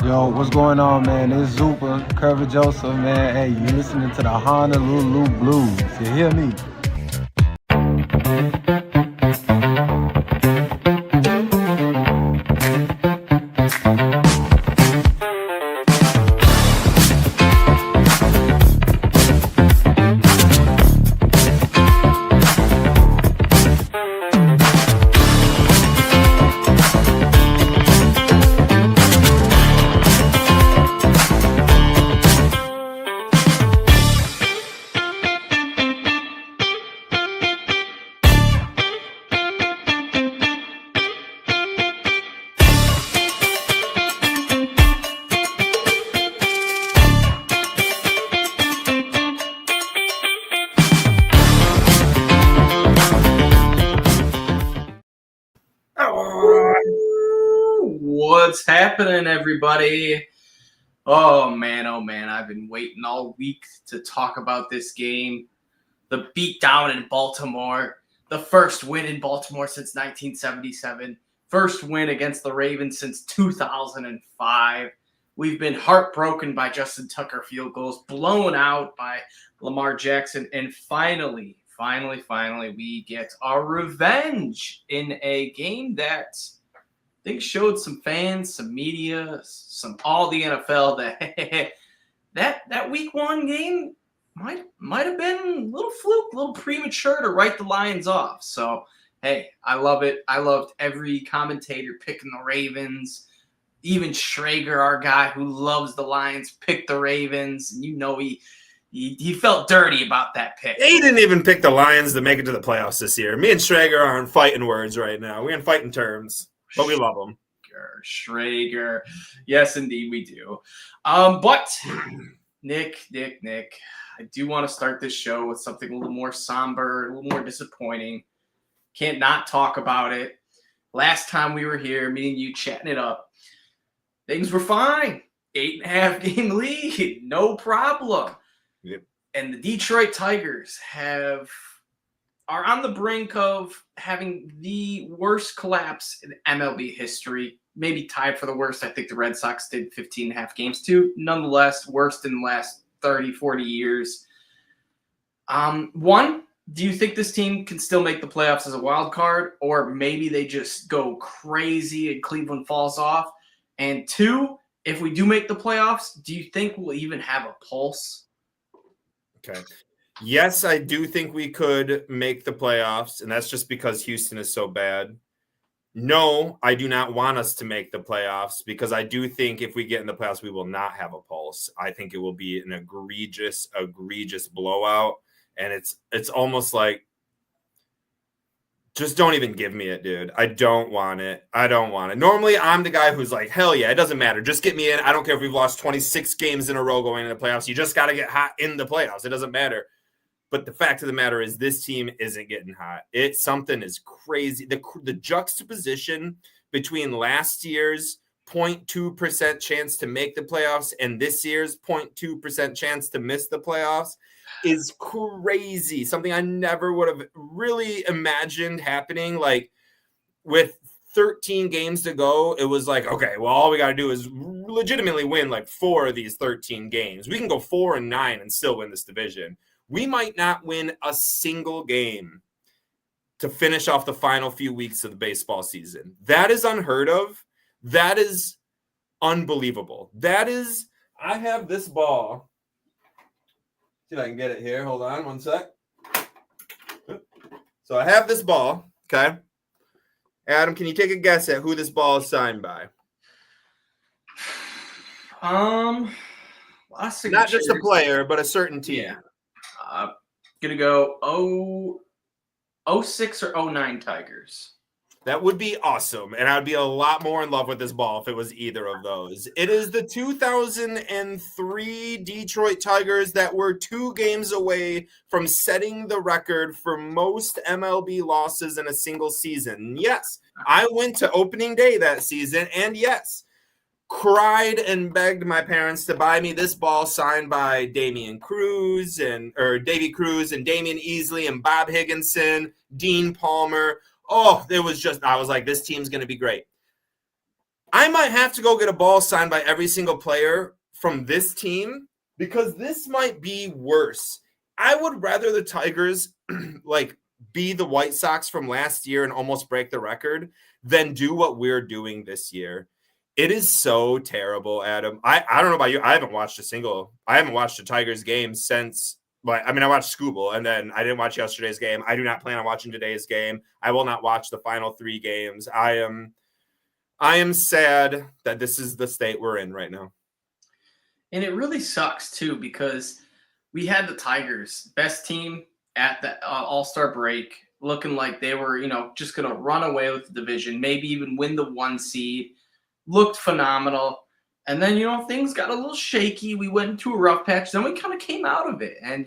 Yo, what's going on, man? It's Zupa, Curvy Joseph, man. Hey, you listening to the Honolulu Blues. You hear me? What's happening, everybody? Oh man, I've been waiting all week to talk about this game. The beatdown in Baltimore. The first win in Baltimore since 1977. First win against the Ravens since 2005. We've been heartbroken by Justin Tucker field goals, blown out by Lamar Jackson, and finally, we get our revenge in a game that I think showed some fans, some media, some all the NFL that that week one game might have been a little fluke, a little premature to write the Lions off. So hey, I love it. I loved every commentator picking the Ravens. Even Schrager, our guy who loves the Lions, picked the Ravens. And you know he felt dirty about that pick. He didn't even pick the Lions to make it to the playoffs this year. Me and Schrager are on fighting words right now. We're on fighting terms. But we love them. Schrager. Yes, indeed, we do. But Nick, I do want to start this show with something a little more somber, a little more disappointing. Can't not talk about it. Last time we were here, me and you chatting it up, things were fine. 8.5 game lead, no problem. Yep. And the Detroit Tigers are on the brink of having the worst collapse in MLB history, maybe tied for the worst. I think the Red Sox did 15.5 games too. Nonetheless, worst in the last 30, 40 years. One, do you think this team can still make the playoffs as a wild card, or maybe they just go crazy and Cleveland falls off? And two, if we do make the playoffs, do you think we'll even have a pulse? Okay. Yes, I do think we could make the playoffs, and that's just because Houston is so bad. No, I do not want us to make the playoffs because I do think if we get in the playoffs, we will not have a pulse. I think it will be an egregious blowout, and it's almost like just don't even give me it, dude. I don't want it. Normally, I'm the guy who's like, hell yeah, it doesn't matter. Just get me in. I don't care if we've lost 26 games in a row going into the playoffs. You just got to get hot in the playoffs. It doesn't matter. But the fact of the matter is this team isn't getting hot. Something is crazy. The juxtaposition between last year's 0.2% chance to make the playoffs and this year's 0.2% chance to miss the playoffs is crazy. Something I never would have really imagined happening. Like with 13 games to go, it was like, okay, well, all we got to do is legitimately win like 4 of these 13 games. We can go 4-9 and still win this division. We might not win a single game to finish off the final few weeks of the baseball season. That is unheard of. That is unbelievable. I have this ball. See if I can get it here. Hold on one sec. So I have this ball, okay? Adam, can you take a guess at who this ball is signed by? Not just a player, but a certain team. Yeah. Gonna go 06 or 09 Tigers. That would be awesome, and I'd be a lot more in love with this ball if it was either of those. It is the 2003 Detroit Tigers that were 2 games away from setting the record for most MLB losses in a single season. Yes, I went to opening day that season, and yes, cried and begged my parents to buy me this ball signed by Davy Cruz and Damian Easley and Bob Higginson, Dean Palmer. Oh, it was just, I was like, this team's going to be great. I might have to go get a ball signed by every single player from this team because this might be worse. I would rather the Tigers like be the White Sox from last year and almost break the record than do what we're doing this year. It is so terrible, Adam. I don't know about you. I haven't watched a Tigers game since, I watched Scooble, and then I didn't watch yesterday's game. I do not plan on watching today's game. I will not watch the final 3 games. I am sad that this is the state we're in right now. And it really sucks, too, because we had the Tigers, best team at the All-Star break, looking like they were, just going to run away with the division, maybe even win the 1 seed. Looked phenomenal. And then, things got a little shaky. We went into a rough patch. Then we kind of came out of it. And,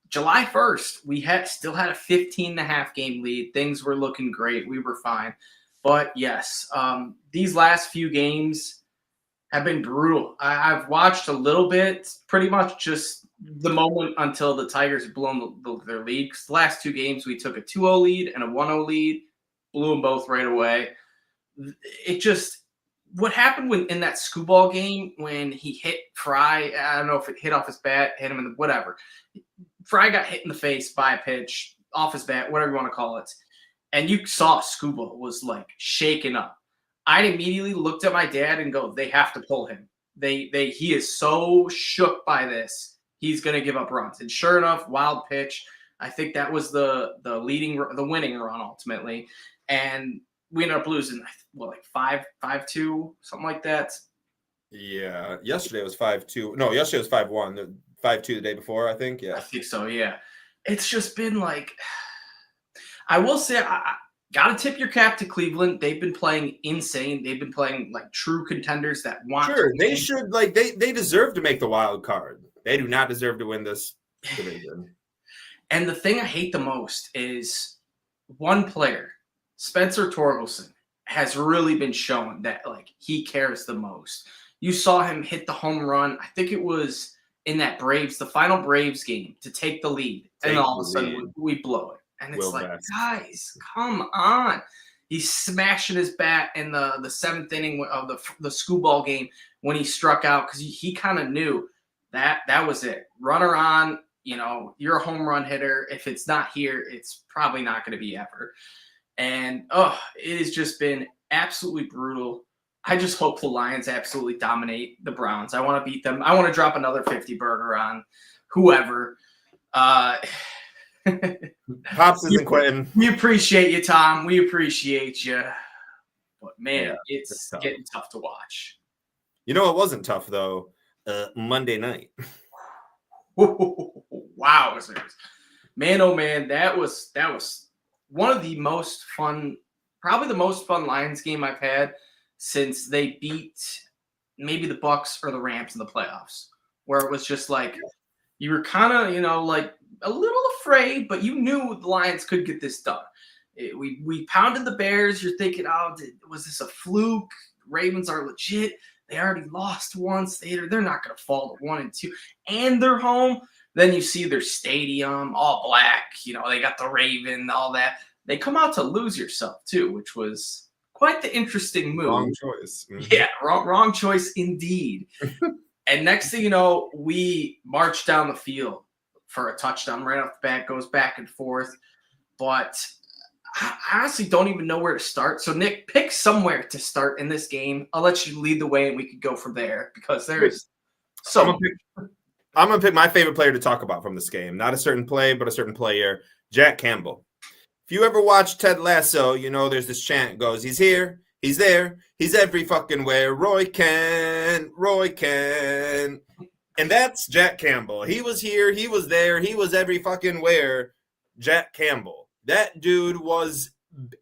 July 1st, we still had a 15.5 game lead. Things were looking great. We were fine. But, yes, these last few games have been brutal. I've watched a little bit, pretty much just the moment until the Tigers blew their lead. 'Cause the last 2 games, we took a 2-0 lead and a 1-0 lead, blew them both right away. It just – what happened in that Scooble game when he hit Fry, I don't know if it hit off his bat, hit him in the whatever. Fry got hit in the face by a pitch, off his bat, whatever you want to call it. And you saw Scooble was like shaken up. I immediately looked at my dad and go, they have to pull him. He is so shook by this. He's going to give up runs. And sure enough, wild pitch. I think that was the winning run ultimately. And we ended up losing, 5-2, something like that. Yeah. Yesterday was 5-2. No, yesterday was 5-1. 5-2 the day before, I think. Yeah. I think so, yeah. It's just been like, I will say, I got to tip your cap to Cleveland. They've been playing insane. They've been playing like true contenders that want to win. They should, they deserve to make the wild card. They do not deserve to win this division. And the thing I hate the most is one player, Spencer Torkelson, has really been shown that he cares the most. You saw him hit the home run. I think it was in that the final Braves game to take the lead. And all of a sudden we blow it. And it's guys, come on. He's smashing his bat in the 7th inning of the Scooble game when he struck out because he kind of knew that was it. Runner on, you're a home run hitter. If it's not here, it's probably not going to be ever. And, it has just been absolutely brutal. I just hope the Lions absolutely dominate the Browns. I want to beat them. I want to drop another 50-burger on whoever. Pops isn't quitting. We appreciate you, Tom. We appreciate you. But, man, it's getting tough to watch. It wasn't tough, though. Monday night. Wow. Man, oh, man, that was one of the most fun, probably the most fun Lions game I've had since they beat maybe the Bucks or the Rams in the playoffs, where it was just like you were kind of, a little afraid, but you knew the Lions could get this done. We pounded the Bears. You're thinking, was this a fluke? Ravens are legit. They already lost once. They're not going to fall to 1 and 2, and they're home. Then you see their stadium all black. They got the Raven, all that. They come out to lose yourself too, which was quite the interesting move. Wrong choice. Mm-hmm. Yeah, wrong choice indeed. And next thing you know, we march down the field for a touchdown right off the bat, goes back and forth. But I honestly don't even know where to start. So, Nick, pick somewhere to start in this game. I'll let you lead the way, and we could go from there because there's so I'm going to pick my favorite player to talk about from this game. Not a certain play, but a certain player, Jack Campbell. If you ever watch Ted Lasso, there's this chant goes, he's here, he's there, he's every fucking where. Roy Kent. And that's Jack Campbell. He was here, he was there, he was every fucking where. Jack Campbell. That dude was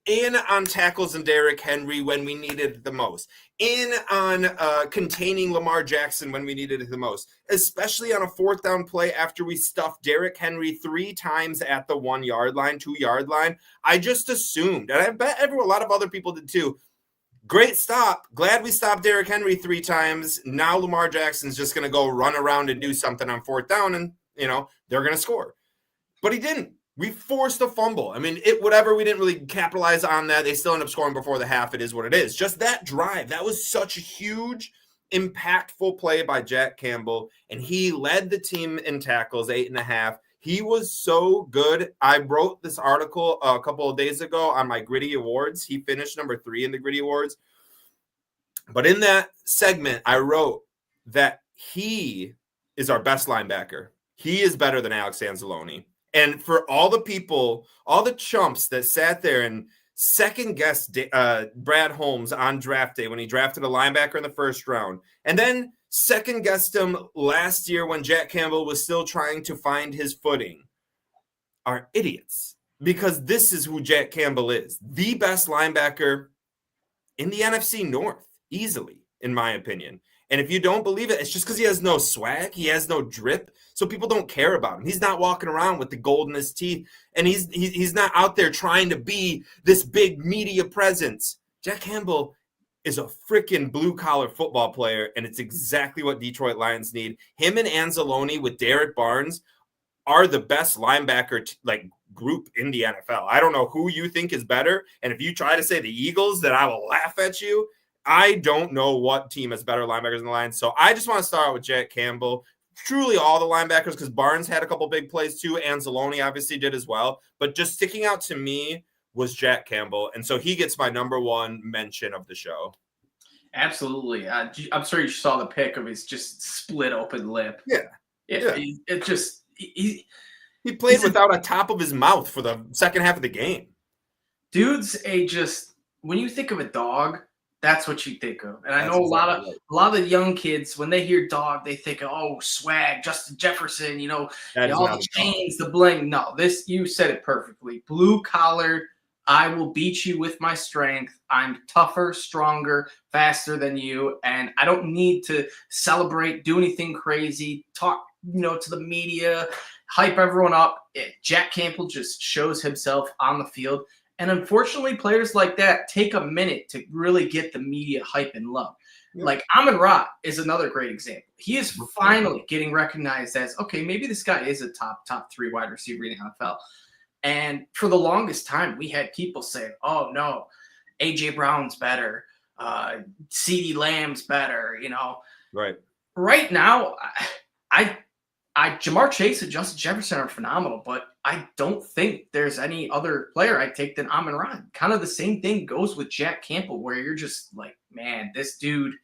in on tackles and Derrick Henry when we needed it the most. In on containing Lamar Jackson when we needed it the most. Especially on a 4th down play after we stuffed Derrick Henry 3 times at the 1 yard line, 2 yard line. I just assumed, and I bet a lot of other people did too. Great stop. Glad we stopped Derrick Henry 3 times. Now Lamar Jackson's just going to go run around and do something on 4th down and, they're going to score. But he didn't. We forced a fumble. I mean, whatever, we didn't really capitalize on that. They still end up scoring before the half. It is what it is. Just that drive, that was such a huge, impactful play by Jack Campbell, and he led the team in tackles, 8.5. He was so good. I wrote this article a couple of days ago on my Gritty Awards. He finished number 3 in the Gritty Awards. But in that segment, I wrote that he is our best linebacker. He is better than Alex Anzalone. And for all the people, all the chumps that sat there and second-guessed Brad Holmes on draft day when he drafted a linebacker in the first round, and then second-guessed him last year when Jack Campbell was still trying to find his footing, are idiots. Because this is who Jack Campbell is. The best linebacker in the NFC North, easily, in my opinion. And if you don't believe it, it's just because he has no swag. He has no drip. So people don't care about him. He's not walking around with the gold in his teeth. And he's not out there trying to be this big media presence. Jack Campbell is a freaking blue-collar football player, and it's exactly what Detroit Lions need. Him and Anzalone with Derek Barnes are the best linebacker group in the NFL. I don't know who you think is better. And if you try to say the Eagles, then I will laugh at you. I don't know what team has better linebackers than the Lions. So I just want to start out with Jack Campbell. Truly all the linebackers, because Barnes had a couple big plays too. Anzalone obviously did as well. But just sticking out to me was Jack Campbell. And so he gets my number 1 mention of the show. Absolutely. I'm sure you saw the pic of his just split open lip. Yeah. He played without a top of his mouth for the second half of the game. Dude's when you think of a dog, that's what you think of. And I know a lot of the young kids, when they hear dog, they think, oh, swag, Justin Jefferson, all the chains, the bling. No, you said it perfectly. Blue collar, I will beat you with my strength. I'm tougher, stronger, faster than you. And I don't need to celebrate, do anything crazy, talk, to the media, hype everyone up. Jack Campbell just shows himself on the field. And unfortunately, players like that take a minute to really get the media hype and love. Yeah. Like Amon-Ra is another great example. He is finally getting recognized as, okay, maybe this guy is a top 3 wide receiver in the NFL. And for the longest time, we had people say, oh, no, A.J. Brown's better. CeeDee Lamb's better, Right. Right now, Jamar Chase and Justin Jefferson are phenomenal, but I don't think there's any other player I'd take than Amon-Ra. Kind of the same thing goes with Jack Campbell, where you're just like, man, this dude,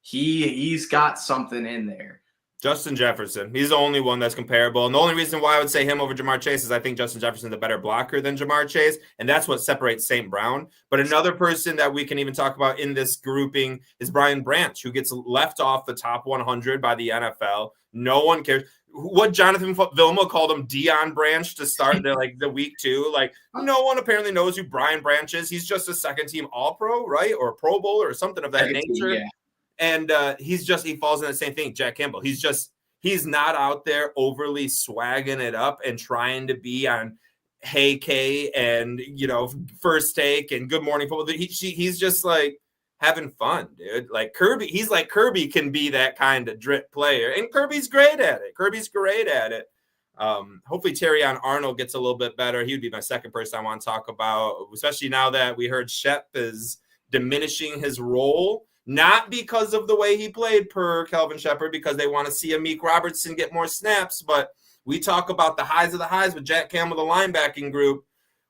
he's got something in there. Justin Jefferson, he's the only one that's comparable. And the only reason why I would say him over Jamar Chase is I think Justin Jefferson's a better blocker than Jamar Chase, and that's what separates St. Brown. But another person that we can even talk about in this grouping is Brian Branch, who gets left off the top 100 by the NFL. No one cares. What Jonathan Vilma called him Deion Branch to start the week 2. No one apparently knows who Brian Branch is. He's just a second-team All-Pro, right? Or a Pro Bowler or something of that nature. Yeah. And he falls in the same thing, Jack Campbell. He's not out there overly swagging it up and trying to be on Hey K and, First Take and Good Morning Football. He's just having fun, dude. Kirby, he's like Kirby can be that kind of drip player. And Kirby's great at it. Hopefully Terrion Arnold gets a little bit better. He would be my second person I want to talk about, especially now that we heard Shep is diminishing his role. Not because of the way he played per Kelvin Shepard, because they want to see Amik Robertson get more snaps. But we talk about the highs of the highs with Jack Campbell, the linebacking group.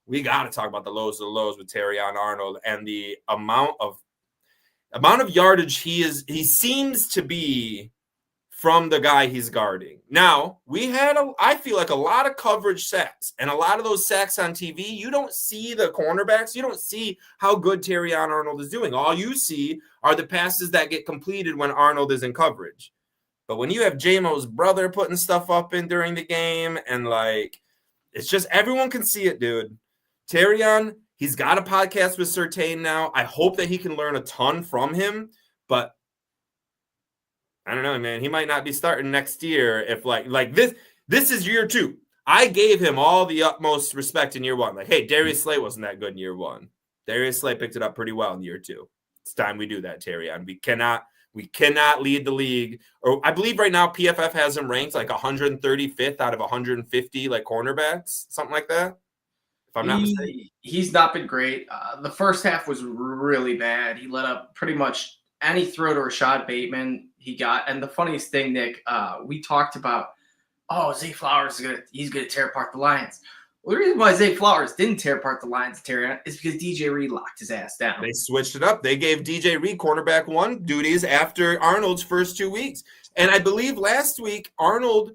We got to talk about the lows of the lows with Terrion Arnold and the amount of yardage he seems to be from the guy he's guarding. Now, we had, I feel like, a lot of coverage sacks, and a lot of those sacks on TV, you don't see the cornerbacks. You don't see how good Terrion Arnold is doing. All you see are the passes that get completed when Arnold is in coverage. But when you have J-Mo's brother putting stuff up in during the game, and it's just everyone can see it, dude. Terrion, he's got a podcast with Surtain now. I hope that he can learn a ton from him, but I don't know, man. He might not be starting next year if this is year 2. I gave him all the utmost respect in year 1. Hey, Darius Slay wasn't that good in year 1. Darius Slay picked it up pretty well in year 2. It's time we do that, Terrion. We cannot We cannot lead the league. Or I believe right now PFF has him ranked like 135th out of 150 like cornerbacks, something like that. If I'm not mistaken. He's not been great. The first half was really bad. He let up pretty much any throw to Rashad Bateman he got. And the funniest thing, Nick, we talked about, Zay Flowers he's gonna tear apart the Lions. Well, the reason why Zay Flowers didn't tear apart the Lions, Terry, is because DJ Reed locked his ass down. They switched it up. They gave DJ Reed cornerback 1 duties after Arnold's first 2 weeks. And I believe last week Arnold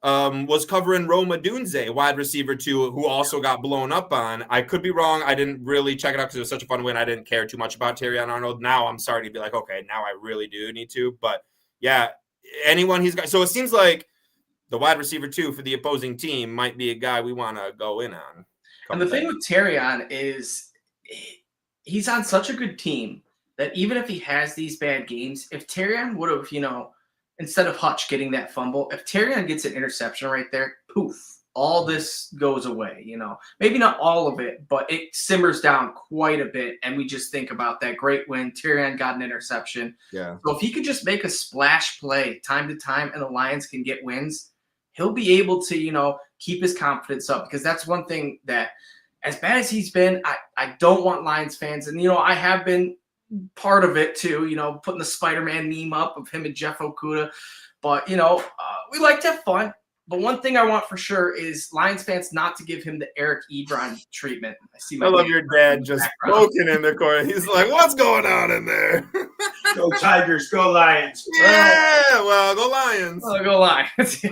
was covering Roma Dunze, wide receiver 2, who also got blown up on. I could be wrong. I didn't really check it out because it was such a fun win. I didn't care too much about Terrion Arnold. Now I'm starting to be like, okay, now I really do need to. But yeah, anyone he's got. So it seems like the wide receiver 2 for the opposing team might be a guy we want to go in on. And the thing with Terrion is he's on such a good team that even if he has these bad games, if Terrion would have, instead of Hutch getting that fumble, if Terrion gets an interception right there, poof, all this goes away, Maybe not all of it, but it simmers down quite a bit, and we just think about that great win. Terrion got an interception. Yeah. So if he could just make a splash play time to time and the Lions can get wins, he'll be able to, keep his confidence up, because that's one thing that, as bad as he's been, I don't want Lions fans, and, I have been part of it too, putting the Spider-Man meme up of him and Jeff Okuda. But, we like to have fun. But one thing I want for sure is Lions fans not to give him the Eric Ebron treatment. I love your dad just smoking in the corner. He's like, what's going on in there? Go Tigers, go Lions. Yeah, well, go Lions. Oh, go Lions.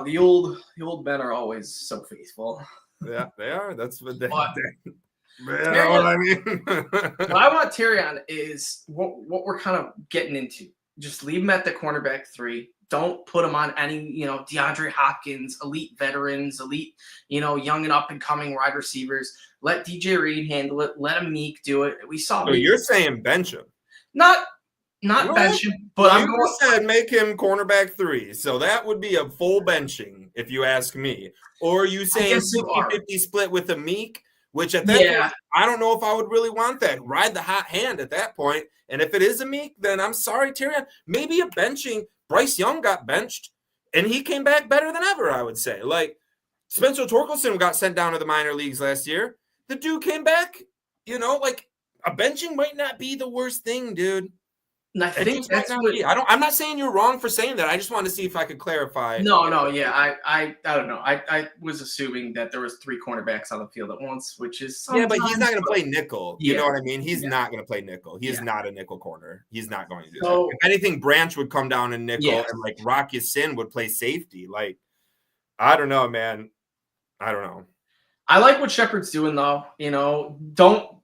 The old men are always so faithful. Yeah, they are. That's what they you know what I mean? What I want Terrion is what we're kind of getting into. Just leave him at the cornerback 3. Don't put him on any, DeAndre Hopkins, elite veterans, elite, young and up and coming wide receivers. Let DJ Reed handle it. Let Meek do it. We saw. So you're saying bench him? Not bench him, but I'm going to say make him cornerback 3. So that would be a full benching, if you ask me. Or you saying 50-50 split with a Meek, which at that point, I don't know if I would really want that. Ride the hot hand at that point. And if it is a Meek, then I'm sorry, Tyrion. Maybe a benching. Bryce Young got benched, and he came back better than ever, I would say. Like, Spencer Torkelson got sent down to the minor leagues last year. The dude came back, like, a benching might not be the worst thing, dude. And I think that's what I'm not saying you're wrong for saying that. I just wanted to see if I could clarify. No, yeah. I don't know. I was assuming that there was 3 cornerbacks on the field at once, which is but he's not going to play nickel. You know what I mean? He's not going to play nickel. He is not a nickel corner. He's not going to do that. If anything, Branch would come down in nickel, and like Rocky Sin would play safety. Like, I don't know, man. I don't know. I like what Shepard's doing, though. Don't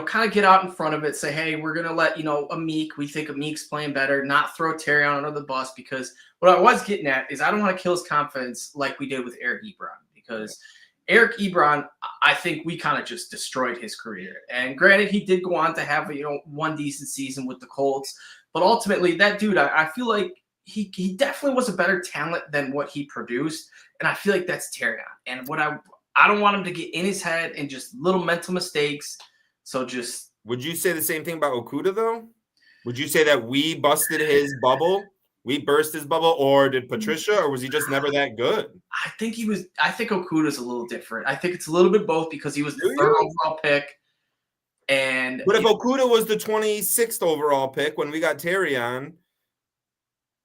kind of get out in front of it, say, hey, we're going to let, a Meek, we think a Meek's playing better, not throw Terrion under the bus, because what I was getting at is I don't want to kill his confidence like we did with Eric Ebron, because Eric Ebron, I think we kind of just destroyed his career. And granted, he did go on to have, one decent season with the Colts, but ultimately that dude, I feel like he definitely was a better talent than what he produced. And I feel like that's Terrion. And what I don't want him to get in his head and just little mental mistakes. So just... Would you say the same thing about Okuda, though? Would you say that we busted his bubble? We burst his bubble? Or did Patricia? Or was he just never that good? I think Okuda's a little different. I think it's a little bit both, because he was the 3rd overall pick. But if Okuda was the 26th overall pick when we got Terrion,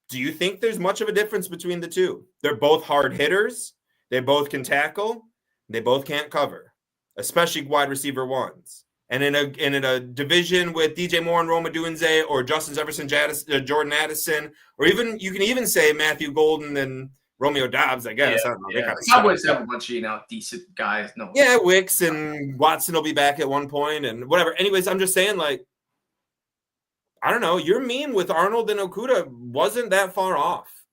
do you think there's much of a difference between the two? They're both hard hitters. They both can tackle. They both can't cover, especially wide receiver 1s. And in a division with DJ Moore and Roma Dunze, or Justin Jefferson, Jordan Addison, or even you can even say Matthew Golden and Romeo Dobbs, I guess. I don't know. The Cowboys have a bunch of decent guys. No. Yeah, Wicks and Watson will be back at one point and whatever. Anyways, I'm just saying, like, I don't know. Your meme with Arnold and Okuda wasn't that far off.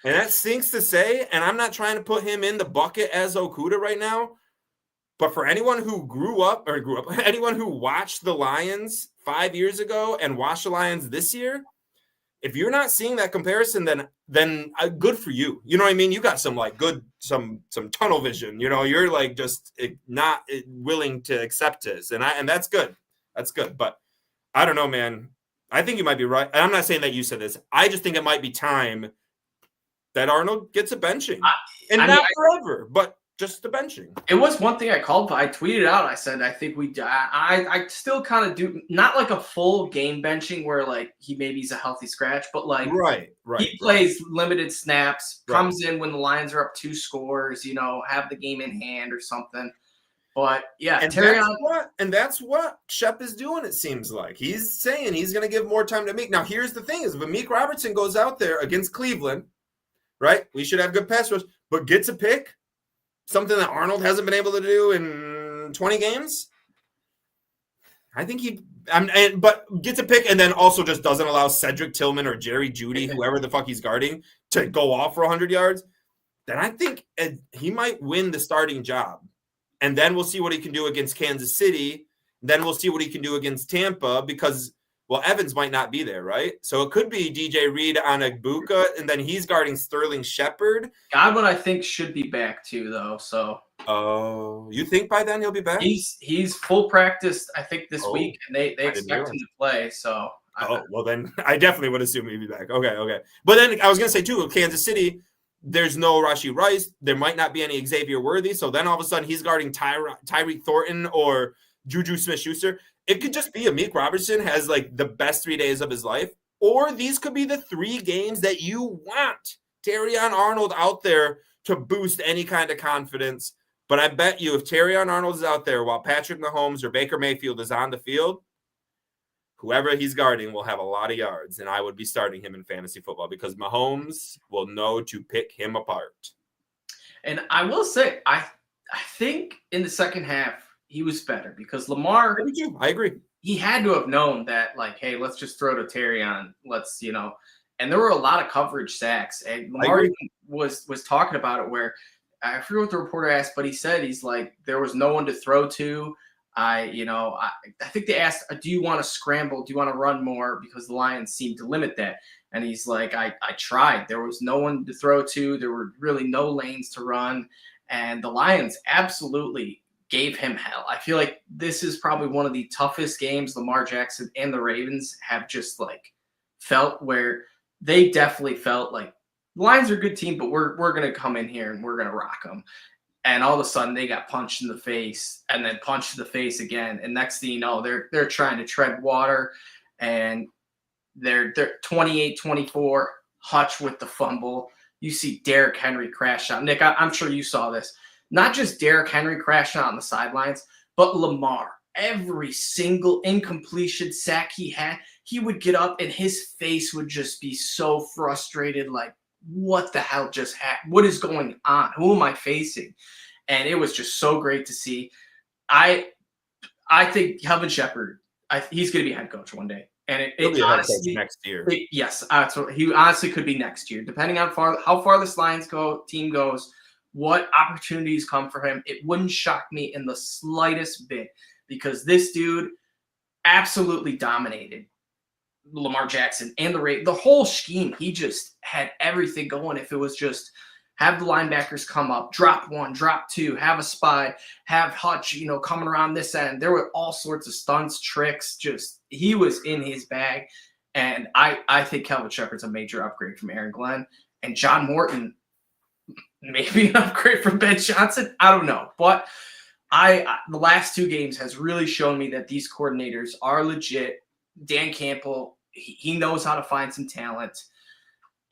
And that stinks to say, and I'm not trying to put him in the bucket as Okuda right now. But for anyone who anyone who watched the Lions 5 years ago and watched the Lions this year, if you're not seeing that comparison, then good for you. You know what I mean? You got some some tunnel vision. You're like just not willing to accept this, and that's good. That's good. But I don't know, man. I think you might be right. And I'm not saying that you said this. I just think it might be time that Arnold gets a benching. Not forever, but just the benching. It was one thing I called, but I tweeted out. I said, I think I still kind of do, not like a full game benching where like he's a healthy scratch, but like he plays limited snaps, comes in when the Lions are up 2 scores, have the game in hand or something. But yeah, and that's what Shep is doing. It seems like he's saying he's going to give more time to Meek. Now, here's the thing: is if Meek Robertson goes out there against Cleveland, right? We should have good pass rush, but gets a pick, something that Arnold hasn't been able to do in 20 games. I think but gets a pick and then also just doesn't allow Cedric Tillman or Jerry Jeudy, whoever the fuck he's guarding, to go off for 100 yards. Then I think he might win the starting job. And then we'll see what he can do against Kansas City. Then we'll see what he can do against Tampa because, well, Evans might not be there, right? So it could be DJ Reed on Agbuka, and then he's guarding Sterling Shepard. Godwin, I think, should be back too, though. So. Oh, you think by then he'll be back? He's full practice, I think, this week, and they expect him to play. So. Well, then I definitely would assume he'd be back. Okay. But then I was going to say, too, Kansas City, there's no Rashee Rice. There might not be any Xavier Worthy. So then all of a sudden he's guarding Tyreek Thornton or Juju Smith-Schuster. It could just be Meek Robertson has like the best 3 days of his life. Or these could be the 3 games that you want Terrion Arnold out there to boost any kind of confidence. But I bet you if Terrion Arnold is out there while Patrick Mahomes or Baker Mayfield is on the field, whoever he's guarding will have a lot of yards, and I would be starting him in fantasy football because Mahomes will know to pick him apart. And I will say, I think in the second half, he was better because Lamar. I agree. He had to have known that, like, hey, let's just throw to Terrion. Let's, and there were a lot of coverage sacks. And Lamar was talking about it where I forget what the reporter asked, but he said he's like, there was no one to throw to. I think they asked, do you want to scramble? Do you want to run more? Because the Lions seemed to limit that. And he's like, I tried. There was no one to throw to. There were really no lanes to run. And the Lions absolutely gave him hell. I feel like this is probably one of the toughest games Lamar Jackson and the Ravens have just like felt, where they definitely felt like the Lions are a good team, but we're going to come in here and we're going to rock them. And all of a sudden they got punched in the face and then punched in the face again. And next thing you know, they're trying to tread water, and they're 28-24, Hutch with the fumble. You see Derrick Henry crash out. Nick, I'm sure you saw this. Not just Derrick Henry crashing out on the sidelines, but Lamar. Every single incompletion sack he had, he would get up and his face would just be so frustrated, like, what the hell just happened? What is going on? Who am I facing? And it was just so great to see. I think Kelvin Shepard, he's going to be head coach one day. And it honestly, next year. Yes, he honestly could be next year, depending on how far this Lions team goes, what opportunities come for him. It wouldn't shock me in the slightest bit, because this dude absolutely dominated Lamar Jackson and the whole scheme. He just had everything going. If it was just have the linebackers come up, drop 1, drop 2, have a spy, have Hutch, coming around this end. There were all sorts of stunts, tricks. Just he was in his bag. And I think Kelvin Shepard's a major upgrade from Aaron Glenn. And John Morton, maybe an upgrade from Ben Johnson. I don't know. But the last 2 games has really shown me that these coordinators are legit. Dan Campbell, he knows how to find some talent.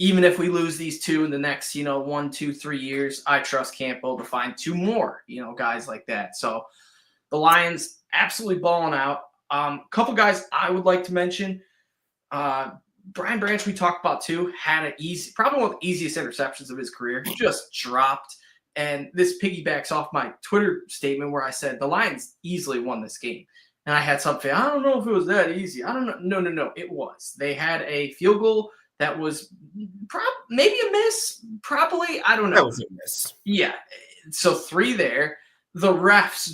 Even if we lose these 2 in the next, 1, 2, 3 years, I trust Campbell to find 2 more, guys like that. So the Lions absolutely balling out. A couple guys I would like to mention. Brian Branch, we talked about too, had probably one of the easiest interceptions of his career. He just dropped. And this piggybacks off my Twitter statement where I said the Lions easily won this game. And I had something, I don't know if it was that easy. I don't know. No, it was. They had a field goal that was maybe a miss, probably. I don't know. That was a miss. Yeah. So 3 there. The refs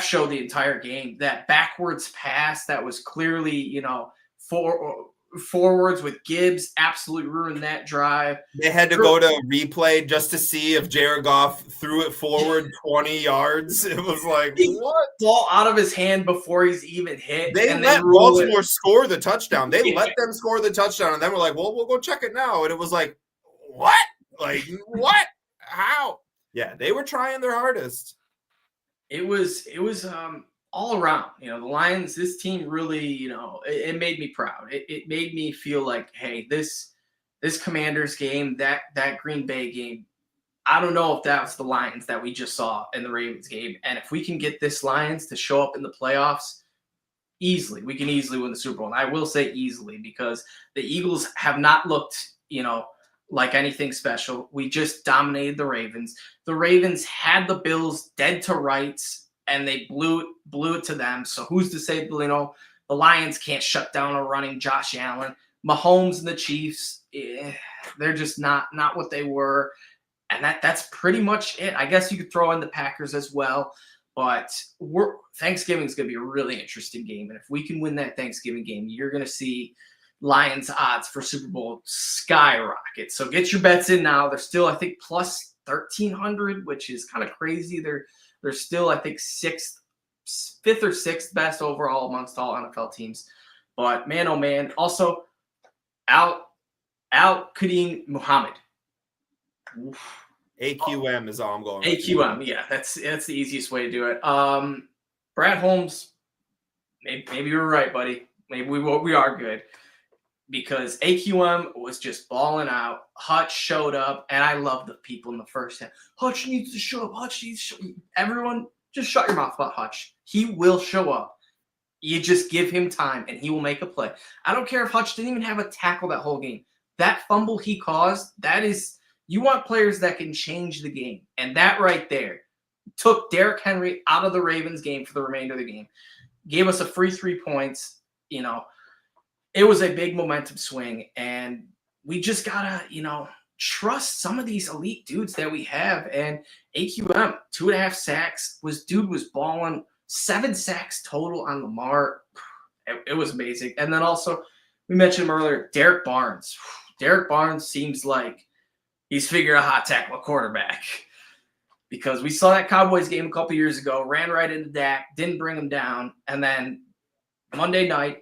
showed the entire game. That backwards pass that was clearly, forwards with Gibbs absolutely ruined that drive. They had to go to replay just to see if Jared Goff threw it forward 20 yards. It was like, what? Ball out of his hand before he's even hit. They let Baltimore score the touchdown. They let them score the touchdown, and then we're like, well, we'll go check it now. And it was like, what? Like, what? How? Yeah, they were trying their hardest. It was all around. The Lions, this team really, it made me proud. It made me feel like, hey, this Commanders game, that Green Bay game, I don't know if that was the Lions that we just saw in the Ravens game. And if we can get this Lions to show up in the playoffs, we can easily win the Super Bowl. And I will say easily, because the Eagles have not looked, like anything special. We just dominated the Ravens. The Ravens had the Bills dead to rights, and they blew it to them. So who's to say, the Lions can't shut down a running Josh Allen. Mahomes and the Chiefs, they're just not what they were. And that's pretty much it. I guess you could throw in the Packers as well. But Thanksgiving is going to be a really interesting game. And if we can win that Thanksgiving game, you're going to see Lions odds for Super Bowl skyrocket. So get your bets in now. They're still, I think, plus 1,300, which is kind of crazy. They're still, I think, fifth or sixth best overall amongst all NFL teams. But man, oh man. Also, Al-Qadim Muhammad. AQM is all I'm going with. AQM, yeah, that's the easiest way to do it. Brad Holmes, maybe you're right, buddy. Maybe we are good, because AQM was just balling out. Hutch showed up, and I love the people in the first half. Hutch needs to show up. Hutch needs to show up. Everyone, just shut your mouth about Hutch. He will show up. You just give him time, and he will make a play. I don't care if Hutch didn't even have a tackle that whole game. That fumble he caused, that is, you want players that can change the game. And that right there took Derrick Henry out of the Ravens game for the remainder of the game. Gave us a free 3 points. It was a big momentum swing, and we just gotta, trust some of these elite dudes that we have. And AQM, 2.5 sacks, was balling. 7 sacks total on Lamar. It was amazing. And then also, we mentioned him earlier, Derek Barnes. Derek Barnes seems like he's figured out how to tackle a quarterback, because we saw that Cowboys game a couple years ago, ran right into Dak, didn't bring him down, and then Monday night,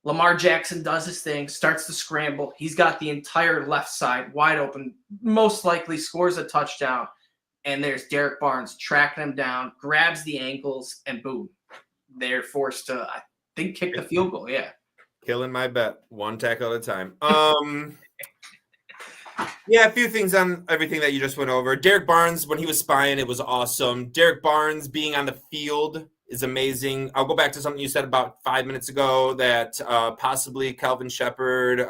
Lamar Jackson does his thing, starts to scramble. He's got the entire left side wide open, most likely scores a touchdown, and there's Derek Barnes tracking him down, grabs the ankles, and boom. They're forced to, I think, kick the field goal, yeah. Killing my bet, one tackle at a time. Yeah, a few things on everything that you just went over. Derek Barnes, when he was spying, it was awesome. Derek Barnes being on the field is amazing. I'll go back to something you said about 5 minutes ago, that possibly Calvin Shepard,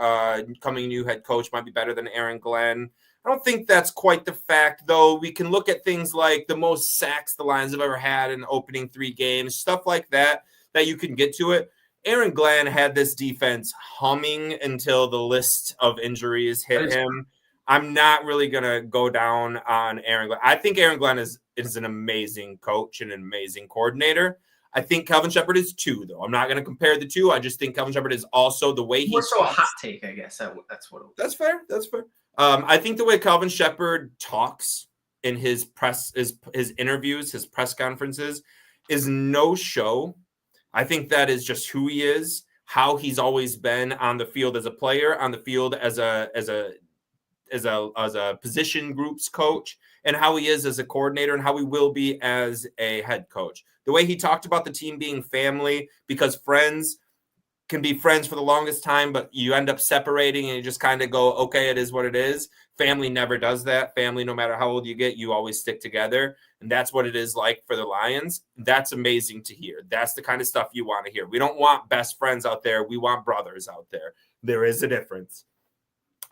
coming new head coach, might be better than Aaron Glenn. I don't think that's quite the fact, though. We can look at things like the most sacks the Lions have ever had in the opening 3 games, stuff like that you can get to it. Aaron Glenn had this defense humming until the list of injuries hit him. I'm not really going to go down on Aaron Glenn. I think Aaron Glenn is an amazing coach and an amazing coordinator. I think Calvin Shepard is too, though. I'm not going to compare the two. I just think Calvin Shepard is also the way he's... More so a hot take, I guess. That's what it was. That's fair. That's fair. I think the way Calvin Shepard talks in his interviews, his press conferences, is no show. I think that is just who he is, how he's always been on the field as a player, on the field as a position groups coach, and how he is as a coordinator, and how he will be as a head coach. The way he talked about the team being family, because friends can be friends for the longest time, but you end up separating and you just kind of go, okay, it is what it is. Family never does that. Family, no matter how old you get, you always stick together. And that's what it is like for the Lions. That's amazing to hear. That's the kind of stuff you want to hear. We don't want best friends out there. We want brothers out there. There is a difference.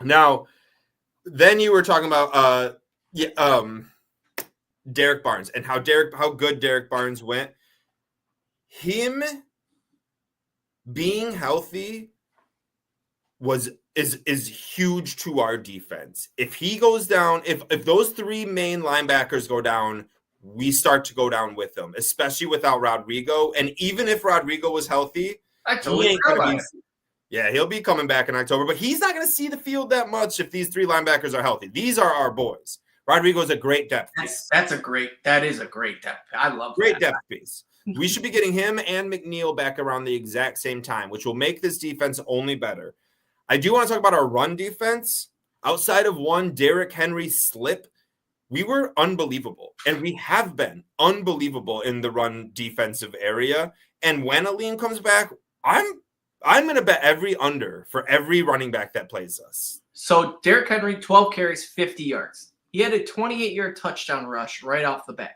Now, then you were talking about Derek Barnes and how good Derek Barnes went. Him being healthy is huge to our defense. If he goes down, if those 3 main linebackers go down, we start to go down with them, especially without Rodrigo. And even if Rodrigo was healthy, he ain't gonna be. Yeah, he'll be coming back in October, but he's not going to see the field that much if these 3 linebackers are healthy. These are our boys. Rodrigo's a great depth piece. That is a great depth. I love great that. depth piece. We should be getting him and McNeil back around the exact same time, which will make this defense only better. I do want to talk about our run defense. Outside of one Derrick Henry slip, we were unbelievable, and we have been unbelievable in the run defensive area. And when Aline comes back, I'm going to bet every under for every running back that plays us. So Derrick Henry, 12 carries, 50 yards. He had a 28-yard touchdown rush right off the bat.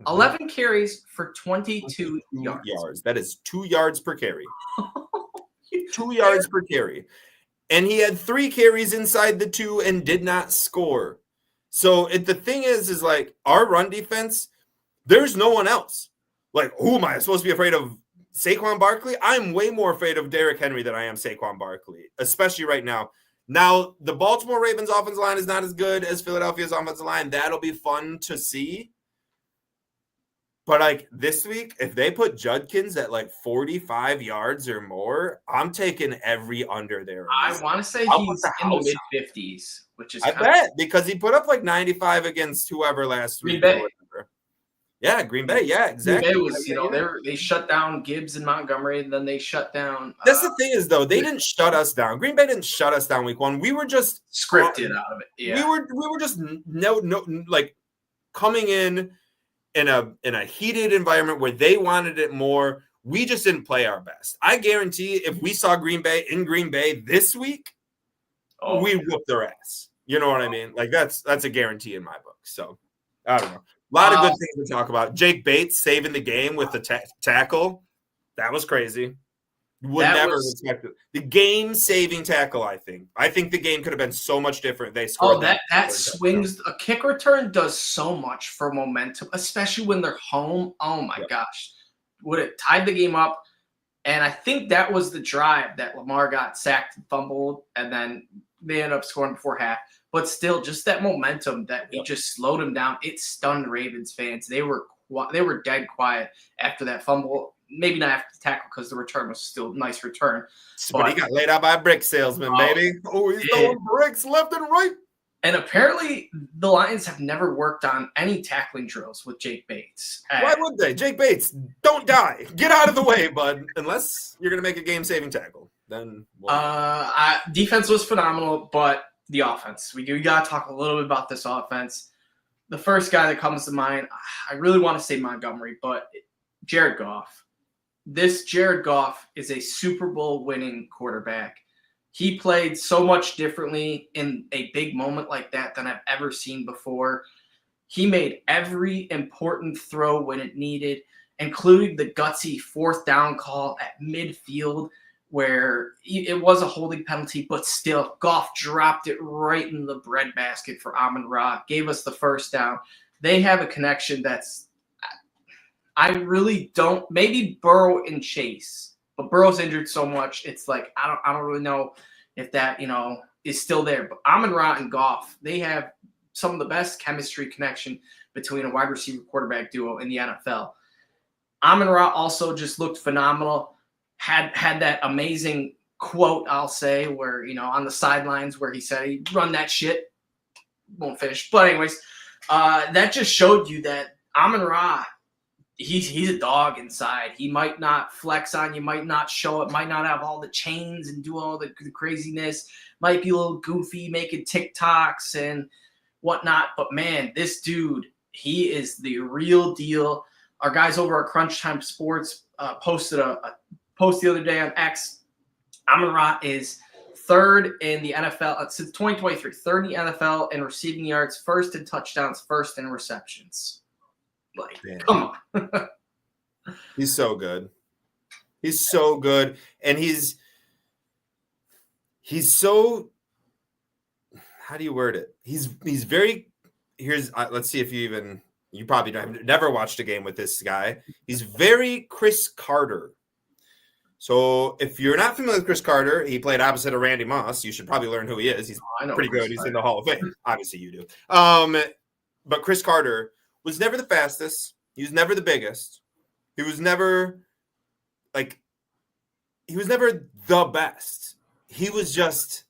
11 carries for 22 yards. That is 2 yards per carry. 2 yards per carry. And he had 3 carries inside the 2 and did not score. So the thing is like our run defense, there's no one else. Like, who am I supposed to be afraid of? Saquon Barkley? I'm way more afraid of Derrick Henry than I am Saquon Barkley, especially right now. Now, the Baltimore Ravens offensive line is not as good as Philadelphia's offensive line. That'll be fun to see. But like this week, if they put Judkins at like 45 yards or more, I'm taking every under there. I want to say he's in the mid-50s, which is I bet because he put up like 95 against whoever last week. Green Bay. Yeah, Green Bay. Yeah, exactly. Green Bay was, they shut down Gibbs and Montgomery, and then they shut down. That's the thing is though, they didn't shut us down. Green Bay didn't shut us down week 1. We were just scripted out of it. Yeah, we were just like coming in a heated environment where they wanted it more. We just didn't play our best. I guarantee if we saw Green Bay in Green Bay this week, we whooped their ass. You know what I mean? Like that's a guarantee in my book. So I don't know. A lot of good things to talk about. Jake Bates saving the game with the tackle. That was crazy. Would never have expected the game-saving tackle. I think the game could have been so much different. They scored. That swings. A kick return does so much for momentum, especially when they're home. Oh my gosh, would it tied the game up? And I think that was the drive that Lamar got sacked and fumbled, and then they ended up scoring before half. But still, just that momentum that we just slowed them down. It stunned Ravens fans. They were dead quiet after that fumble. Maybe not after the tackle because the return was still a nice return. But he got laid out by a brick salesman, baby. Oh, he's throwing bricks left and right. And apparently the Lions have never worked on any tackling drills with Jake Bates. Why would they? Jake Bates, don't die. Get out of the way, bud. Unless you're going to make a game-saving tackle. Then defense was phenomenal, but the offense. We got to talk a little bit about this offense. The first guy that comes to mind, I really want to say Montgomery, but Jared Goff. This Jared Goff is a Super Bowl winning quarterback. He played so much differently in a big moment like that than I've ever seen before. He made every important throw when it needed, including the gutsy 4th down call at midfield where it was a holding penalty, but still Goff dropped it right in the breadbasket for Amon-Ra, gave us the first down. They have a connection that's I really don't. Maybe Burrow and Chase, but Burrow's injured so much. It's like I don't really know if that is still there. But Amon-Ra and Goff, they have some of the best chemistry connection between a wide receiver quarterback duo in the NFL. Amon-Ra also just looked phenomenal. Had that amazing quote, I'll say, where on the sidelines where he said he'd run that shit. Won't finish, but anyways, that just showed you that Amon-Ra. He's a dog inside. He might not flex on you, might not show it, might not have all the chains and do all the craziness, might be a little goofy, making TikToks and whatnot. But man, this dude, he is the real deal. Our guys over at Crunch Time Sports posted a post the other day on X. Amon-Ra is 3rd in the NFL since 2023, 3rd in the NFL in receiving yards, 1st in touchdowns, 1st in receptions. Like, come on. He's so good. He's so good. And he's so, how do you word it? He's very, let's see if you probably have never watched a game with this guy. He's very Chris Carter. So if you're not familiar with Chris Carter, he played opposite of Randy Moss. You should probably learn who he is. He's pretty good. He's in the Hall of Fame. Obviously you do. But Chris Carter was never the fastest. He was never the biggest. He was never the best. he was just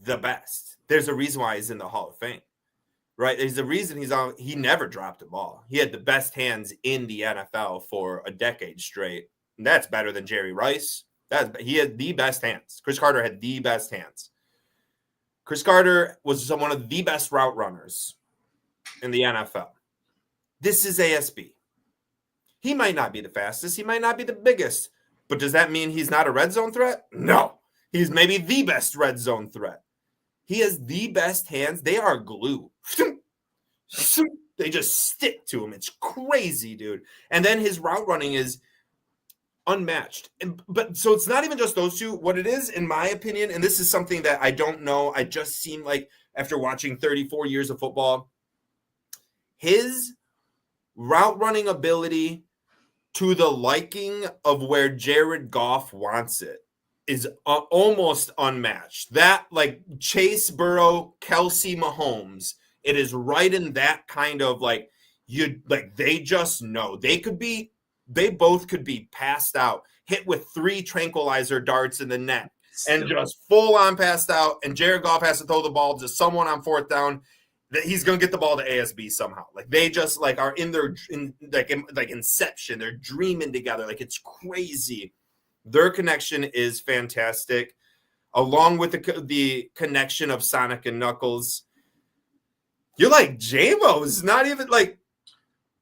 the best. There's a reason why he's in the Hall of Fame, right? There's a reason he never dropped a ball. He had the best hands in the NFL for a decade straight. And that's better than Jerry Rice. He had the best hands. Chris Carter had the best hands. Chris Carter was one of the best route runners in the NFL. This is ASB. He might not be the fastest. He might not be the biggest. But does that mean he's not a red zone threat? No. He's maybe the best red zone threat. He has the best hands. They are glue. They just stick to him. It's crazy, dude. And then his route running is unmatched. But so it's not even just those two. What it is, in my opinion, and this is something that I don't know, I just seem like after watching 34 years of football, his route running ability to the liking of where Jared Goff wants it is almost unmatched. That, like Chase Burrow, Kelsey Mahomes, it is right in that kind of like, they just know they both could be passed out, hit with 3 tranquilizer darts in the neck, and just full on passed out. And Jared Goff has to throw the ball to someone on 4th down. That he's going to get the ball to ASB somehow. Like they just like are in Inception. They're dreaming together. Like it's crazy. Their connection is fantastic, along with the connection of Sonic and Knuckles. You're like, J-Mo's not even a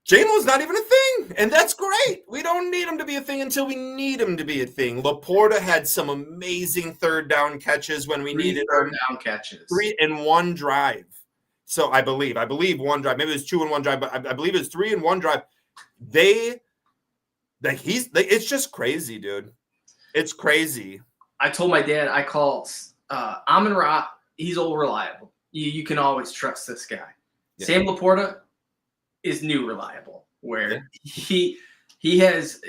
thing, and that's great. We don't need him to be a thing until we need him to be a thing. Laporta had some amazing 3rd down catches when we needed them. 3rd down catches. 3 in 1 drive. So I believe 1 drive. Maybe it was 2 in 1 drive, but I believe it's 3 in 1 drive. It's just crazy, dude. It's crazy. I told my dad I call Amon-Ra. He's old reliable. You can always trust this guy. Yeah. Sam Laporta is new reliable, where he has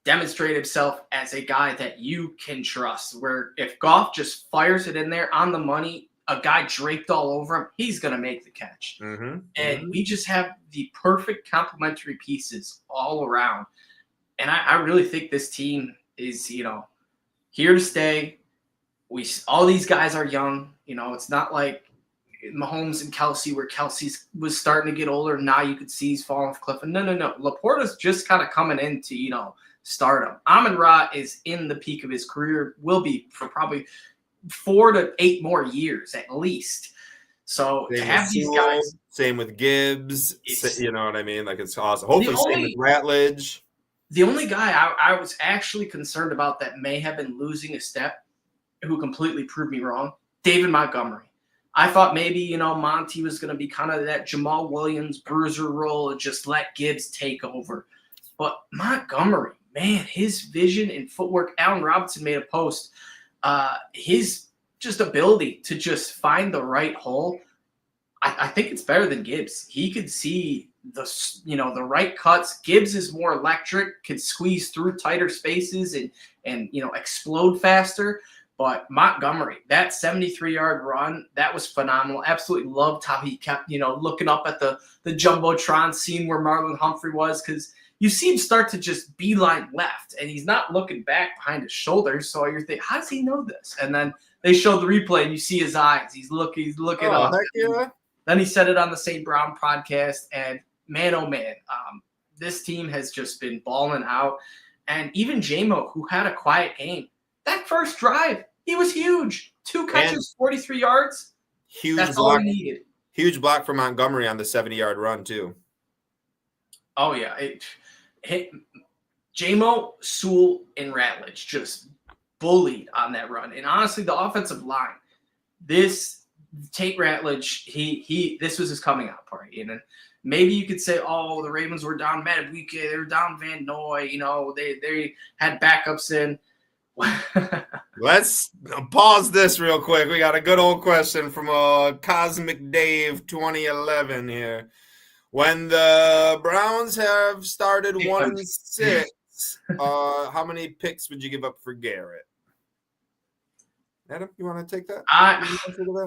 demonstrated himself as a guy that you can trust. Where if Goff just fires it in there on the money, a guy draped all over him, he's going to make the catch. Mm-hmm. And we just have the perfect complementary pieces all around. And I really think this team is, here to stay. All these guys are young. It's not like Mahomes and Kelsey, where Kelsey was starting to get older. Now you could see he's falling off a cliff. And no. Laporta's just kind of coming into, stardom. Amon-Ra is in the peak of his career, will be for probably 4 to 8 more years at least. So to have these guys. Same with Gibbs. You know what I mean? Like, it's awesome. Hopefully same with Ratledge. The only guy I was actually concerned about that may have been losing a step, who completely proved me wrong, David Montgomery. I thought maybe, Monty was going to be kind of that Jamal Williams bruiser role and just let Gibbs take over. But Montgomery, man, his vision and footwork. Allen Robinson made a post. His just ability to just find the right hole, I think it's better than Gibbs. He could see the right cuts. Gibbs is more electric, could squeeze through tighter spaces and explode faster. But Montgomery, that 73-yard run, that was phenomenal. Absolutely loved how he kept, looking up at the Jumbotron scene where Marlon Humphrey was, because you see him start to just beeline left, and he's not looking back behind his shoulders. So you're thinking, how does he know this? And then they showed the replay, and you see his eyes. He's looking up. Heck yeah. Then he said it on the St. Brown podcast, and man, oh man, this team has just been balling out. And even J-Mo, who had a quiet game, that first drive, he was huge. 2 catches, 43 yards. Huge That's block. all he needed. Huge block for Montgomery on the 70-yard run, too. Oh, yeah. J-Mo, Sewell, and Ratledge just bullied on that run. And honestly, the offensive line, Tate Ratledge, this was his coming out party. And then maybe you could say, the Ravens were down Madubuike, they were down Van Noy, they had backups in. Let's pause this real quick. We got a good old question from Cosmic Dave 2011 here. When the Browns have started 1-6, how many picks would you give up for Garrett? Adam, you want to take that?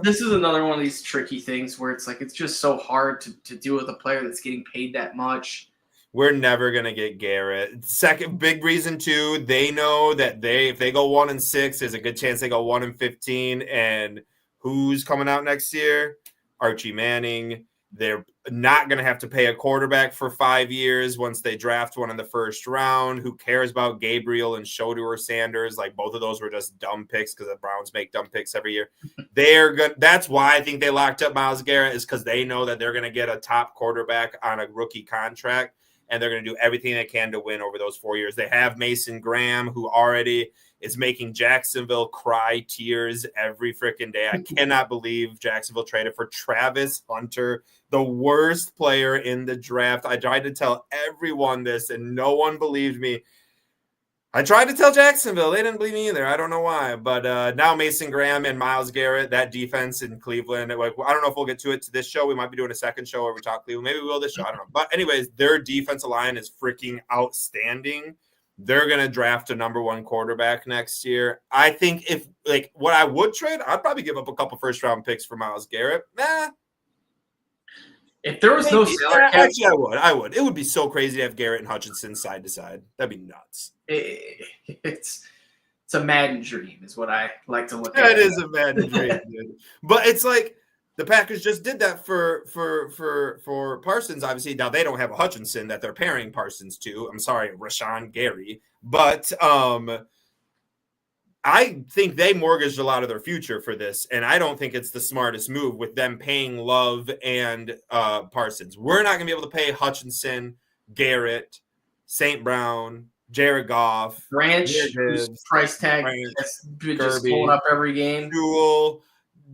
This is another one of these tricky things where it's like it's just so hard to do with a player that's getting paid that much. We're never going to get Garrett. Second big reason, too, they know that if they go 1-6, there's a good chance they go 1-15. And who's coming out next year? Archie Manning. They're not going to have to pay a quarterback for 5 years once they draft one in the first round. Who cares about Gabriel and Shodu or Sanders? Like, both of those were just dumb picks because the Browns make dumb picks every year. They're good. That's why I think they locked up Myles Garrett, is because they know that they're going to get a top quarterback on a rookie contract. And they're going to do everything they can to win over those 4 years. They have Mason Graham, who already is making Jacksonville cry tears every freaking day. I cannot believe Jacksonville traded for Travis Hunter, the worst player in the draft. I tried to tell everyone this, and no one believed me. I tried to tell Jacksonville. They didn't believe me either. I don't know why. But now Mason Graham and Myles Garrett, that defense in Cleveland. Like, I don't know if we'll get to it to this show. We might be doing a second show where we talk Cleveland. Maybe we will this show. I don't know. But anyways, their defensive line is freaking outstanding. They're going to draft a number 1 quarterback next year. I think if, like, what I would trade, I'd probably give up a couple first-round picks for Myles Garrett. If there was no salary cap, actually, I would. It would be so crazy to have Garrett and Hutchinson side to side. That'd be nuts. it's a Madden dream, is what I like to look at. It is a Madden dream, dude. But it's like the Packers just did that for Parsons. Obviously, now they don't have a Hutchinson that they're pairing Parsons to. I'm sorry, Rashawn Gary, but I think they mortgaged a lot of their future for this, and I don't think it's the smartest move with them paying Love and Parsons. We're not going to be able to pay Hutchinson, Garrett, St. Brown, Jared Goff, Branch, whose price tag that's just pulling up every game. Jewel,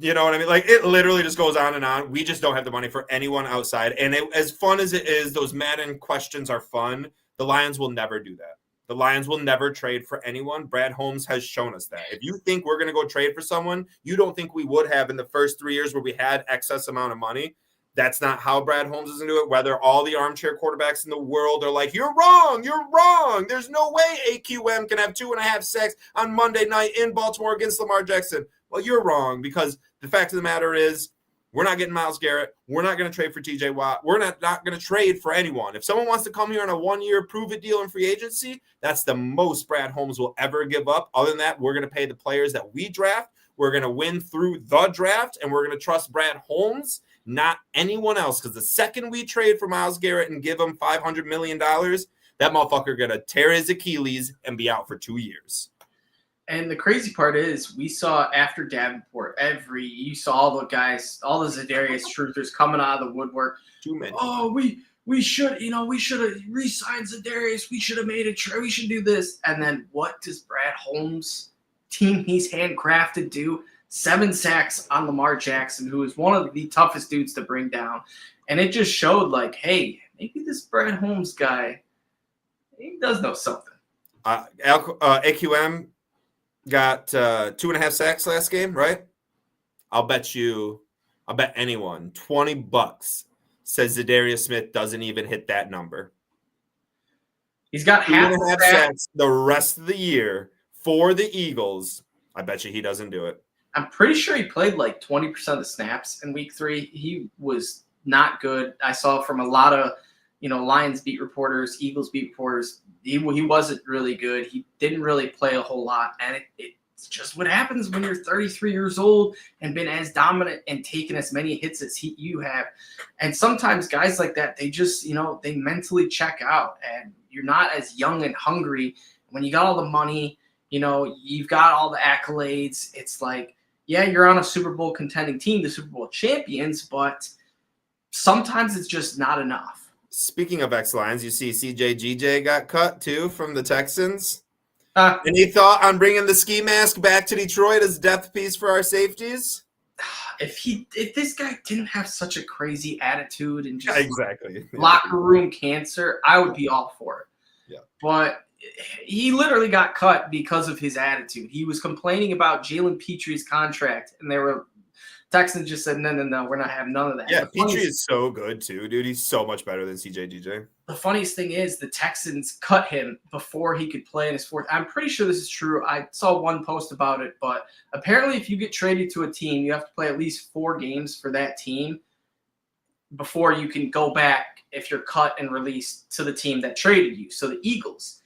you know what I mean? Like, it literally just goes on and on. We just don't have the money for anyone outside. And as fun as it is, those Madden questions are fun. The Lions will never do that. The Lions will never trade for anyone. Brad Holmes has shown us that. If you think we're going to go trade for someone, you don't think we would have in the first 3 years where we had excess amount of money. That's not how Brad Holmes is going to do it. Whether all the armchair quarterbacks in the world are like, you're wrong. There's no way AQM can have 2.5 sacks on Monday night in Baltimore against Lamar Jackson. Well, you're wrong, because the fact of the matter is, we're not getting Myles Garrett. We're not going to trade for TJ Watt. We're not going to trade for anyone. If someone wants to come here on a 1-year prove-it deal in free agency, that's the most Brad Holmes will ever give up. Other than that, we're going to pay the players that we draft. We're going to win through the draft, and we're going to trust Brad Holmes, not anyone else. Because the second we trade for Myles Garrett and give him $500 million, that motherfucker going to tear his Achilles and be out for 2 years. And the crazy part is, we saw after Davenport, you saw all the guys, all the Za'Darius truthers coming out of the woodwork. Too many. Oh, we should have re-signed Za'Darius. We should have made a trade. We should do this. And then what does Brad Holmes' team he's handcrafted do? 7 sacks on Lamar Jackson, who is one of the toughest dudes to bring down. And it just showed, like, hey, maybe this Brad Holmes guy, he does know something. AQM got 2.5 sacks last game, right? I'll bet anyone $20 says Za'Darius Smith doesn't even hit that number. He's got half 2.5 sacks the rest of the year for the Eagles. I bet you he doesn't do it. I'm pretty sure he played like 20% of the snaps in week 3. He was not good. I saw from a lot of, Lions beat reporters, Eagles beat reporters, he wasn't really good. He didn't really play a whole lot. And it's just what happens when you're 33 years old and been as dominant and taken as many hits as you have. And sometimes guys like that, they just, they mentally check out. And you're not as young and hungry. When you got all the money, you've got all the accolades. It's like, yeah, you're on a Super Bowl contending team, the Super Bowl champions, but sometimes it's just not enough. Speaking of ex-Lions, you see CJGJ got cut too from the Texans. Any thought on bringing the ski mask back to Detroit as depth piece for our safeties? If this guy didn't have such a crazy attitude and just exactly locker room cancer, I would be all for it. Yeah. But he literally got cut because of his attitude. He was complaining about Jalen Petrie's contract, and Texans just said, no, we're not having none of that. Yeah, Petrie is so good too, dude. He's so much better than CJGJ. The funniest thing is the Texans cut him before he could play in his fourth. I'm pretty sure this is true. I saw one post about it, but apparently if you get traded to a team, you have to play at least 4 games for that team before you can go back if you're cut and released to the team that traded you. So the Eagles,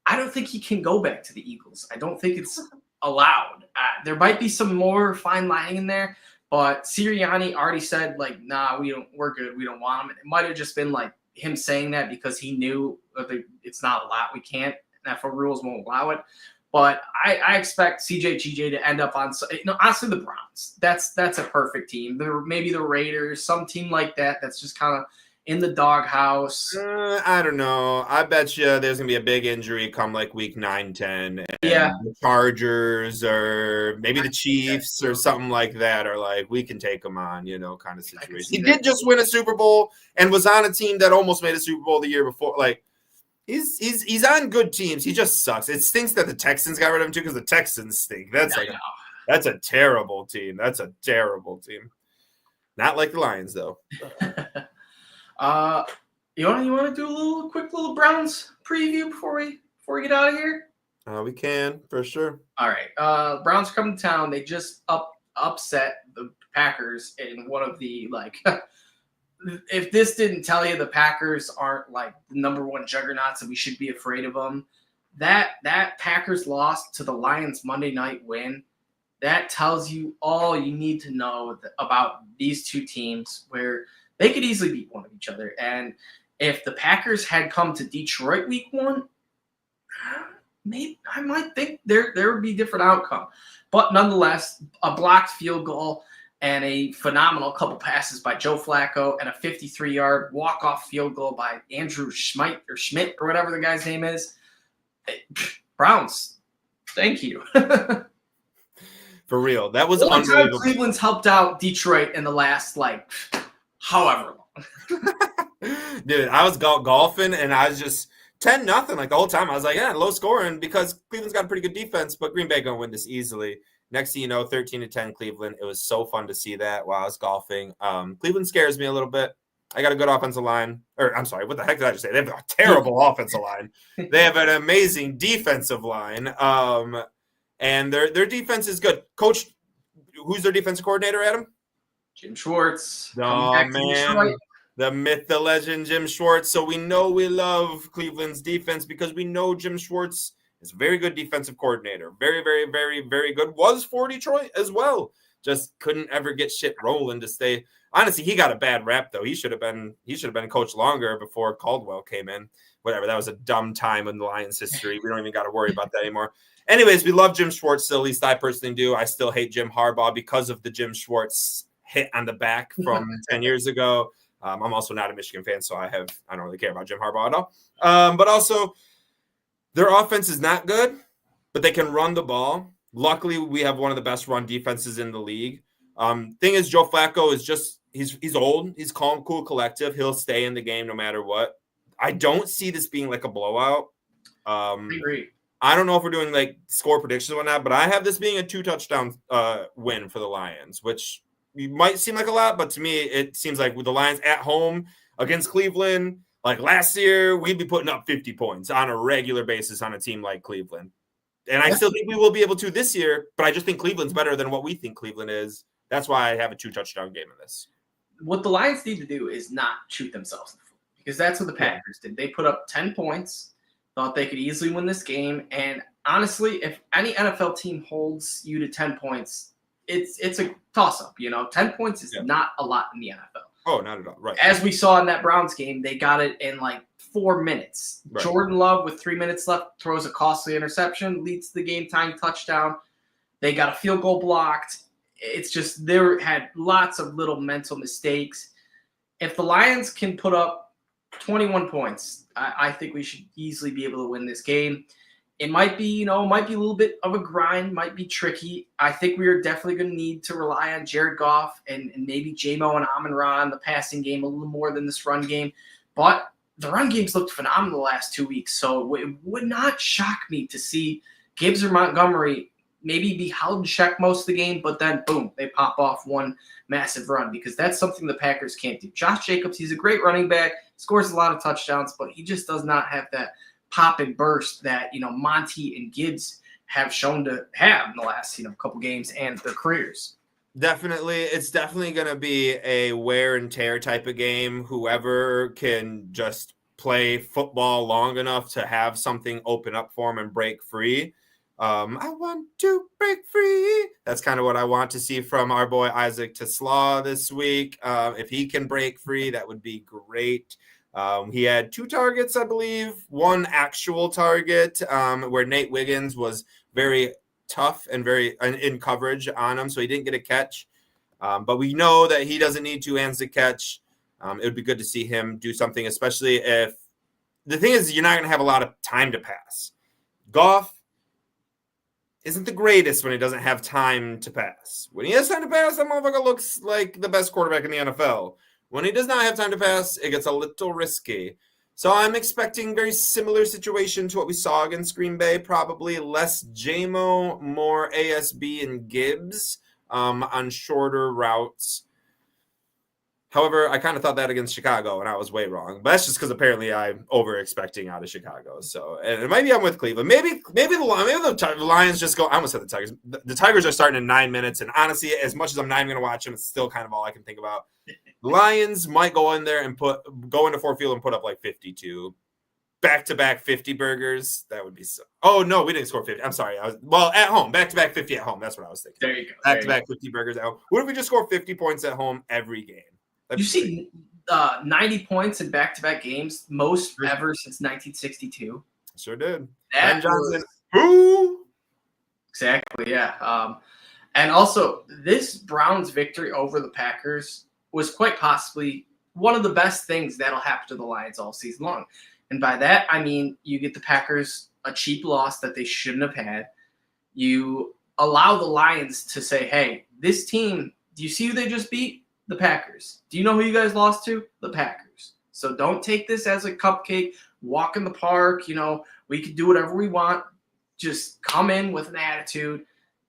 I don't think he can go back to the Eagles. I don't think it's allowed. There might be some more fine lining in there, but Sirianni already said, like, nah, we're good. We don't want him. It might have just been like him saying that because he knew it's not allowed. We can't. NFL rules won't allow it. But I expect CJ to end up on, honestly, the Browns. That's a perfect team. Maybe the Raiders, some team like that that's just kind of in the doghouse. I don't know. I bet you there's going to be a big injury come like week 9, 10. And Yeah. The Chargers or maybe the Chiefs or something like that are like, we can take them on, kind of situation. He did just win a Super Bowl and was on a team that almost made a Super Bowl the year before. Like, he's on good teams. He just sucks. It stinks that the Texans got rid of him too because the Texans stink. That's a terrible team. That's a terrible team. Not like the Lions though. You want to do a quick little Browns preview before we get out of here? We can for sure. All right. Browns come to town. They just upset the Packers in one of the if this didn't tell you the Packers aren't like the number one juggernauts and we should be afraid of them, that Packers loss to the Lions Monday night win, that tells you all you need to know about these two teams where they could easily beat one of each other. And if the Packers had come to Detroit week 1, maybe I might think there would be a different outcome. But nonetheless, a blocked field goal and a phenomenal couple passes by Joe Flacco and a 53-yard walk-off field goal by Andrew Schmidt or whatever the guy's name is. Browns, thank you. For real. That was One time unbelievable. Cleveland's helped out Detroit in the last, however long. Dude, I was golfing and I was just 10-0 like the whole time. I was like, yeah, low scoring because Cleveland's got a pretty good defense, but Green Bay going to win this easily. Next thing you know, 13-10 Cleveland. It was so fun to see that while I was golfing. Cleveland scares me a little bit. I got a good offensive line. Or I'm sorry, what the heck did I just say? They have a terrible offensive line. They have an amazing defensive line. And their defense is good. Coach, who's their defensive coordinator, Adam? Jim Schwartz. Oh, man. The myth, the legend, Jim Schwartz. So we know we love Cleveland's defense because we know Jim Schwartz is a very good defensive coordinator. Very, very, very, very good. Was for Detroit as well. Just couldn't ever get shit rolling to stay. Honestly, he got a bad rap though. He should have been coached longer before Caldwell came in. Whatever. That was a dumb time in the Lions history. We don't even got to worry about that anymore. Anyways, we love Jim Schwartz still. At least I personally do. I still hate Jim Harbaugh because of the Jim Schwartz hit on the back from 10 years ago. I'm also not a Michigan fan, so I don't really care about Jim Harbaugh at all. But also, their offense is not good, but they can run the ball. Luckily, we have one of the best run defenses in the league. Thing is, Joe Flacco is just he's old. He's calm, cool, collective. He'll stay in the game no matter what. I don't see this being like a blowout. I agree. I don't know if we're doing like score predictions or whatnot, but I have this being a 2-touchdown win for the Lions, which might seem like a lot, but to me, it seems like with the Lions at home against Cleveland, like last year, we'd be putting up 50 points on a regular basis on a team like Cleveland. And I still think we will be able to this year, but I just think Cleveland's better than what we think Cleveland is. That's why I have a 2-touchdown game in this. What the Lions need to do is not shoot themselves in the foot because that's what the Packers did. They put up 10 points, thought they could easily win this game. And honestly, if any NFL team holds you to 10 points, it's a toss-up, 10 points is not a lot in the NFL. Oh, not at all. Right. As we saw in that Browns game, they got it in 4 minutes. Right. Jordan Love, with 3 minutes left, throws a costly interception, leads to the game-tying touchdown. They got a field goal blocked. It's just they had lots of little mental mistakes. If the Lions can put up 21 points, I think we should easily be able to win this game. It might be, might be a little bit of a grind, might be tricky. I think we are definitely going to need to rely on Jared Goff and maybe J-Mo and Amon-Ra in the passing game a little more than this run game. But the run game's looked phenomenal the last 2 weeks, so it would not shock me to see Gibbs or Montgomery maybe be held in check most of the game, but then, boom, they pop off one massive run because that's something the Packers can't do. Josh Jacobs, he's a great running back, scores a lot of touchdowns, but he just does not have that pop and burst that, Monty and Gibbs have shown to have in the last, couple games and their careers. Definitely. It's definitely going to be a wear and tear type of game. Whoever can just play football long enough to have something open up for them and break free. I want to break free. That's kind of what I want to see from our boy Isaac Teslaw this week. If he can break free, that would be great. He had 2 targets, I believe, 1 actual target where Nate Wiggins was very tough and very in coverage on him, so he didn't get a catch. But we know that he doesn't need 2 hands to catch. It would be good to see him do something, especially if the thing is you're not going to have a lot of time to pass. Goff isn't the greatest when he doesn't have time to pass. When he has time to pass, that motherfucker looks like the best quarterback in the NFL. When he does not have time to pass, it gets a little risky. So I'm expecting very similar situation to what we saw against Green Bay, probably less JMO, more ASB and Gibbs on shorter routes. However, I kind of thought that against Chicago, and I was way wrong. But that's just because apparently I'm over-expecting out of Chicago. So, and maybe I'm with Cleveland. Maybe the Lions just go. I almost said the Tigers. The Tigers are starting in 9 minutes, and honestly, as much as I'm not even going to watch them, it's still kind of all I can think about. The Lions might go in there and go into Ford Field and put up like 52. Back-to-back 50 burgers. That would be so. Oh, no, we didn't score 50. I'm sorry. At home. Back-to-back 50 at home. That's what I was thinking. There you go. Back-to-back 50 burgers at home. What if we just score 50 points at home every game? You see 90 points in back-to-back games, most ever since 1962. Sure did. That Ben Johnson. Who? Exactly, yeah. And also, this Browns victory over the Packers was quite possibly one of the best things that'll happen to the Lions all season long. And by that, I mean you get the Packers a cheap loss that they shouldn't have had. You allow the Lions to say, hey, this team, do you see who they just beat? The Packers. Do you know who you guys lost to? The Packers. So don't take this as a cupcake, walk in the park, we can do whatever we want. Just come in with an attitude,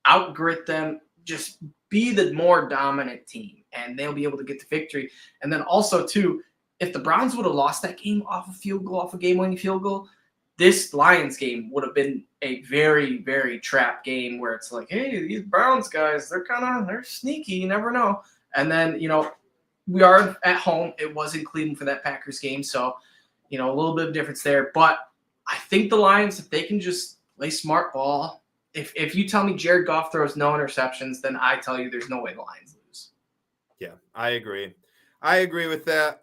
outgrit them, just be the more dominant team, and they'll be able to get the victory. And then also, too, if the Browns would have lost that game off a field goal, off a game-winning field goal, this Lions game would have been a very, very trap game where it's like, hey, these Browns guys, they're sneaky, you never know. And then, we are at home. It was in Cleveland for that Packers game. So, a little bit of difference there. But I think the Lions, if they can just play smart ball, if you tell me Jared Goff throws no interceptions, then I tell you there's no way the Lions lose. Yeah, I agree. I agree with that.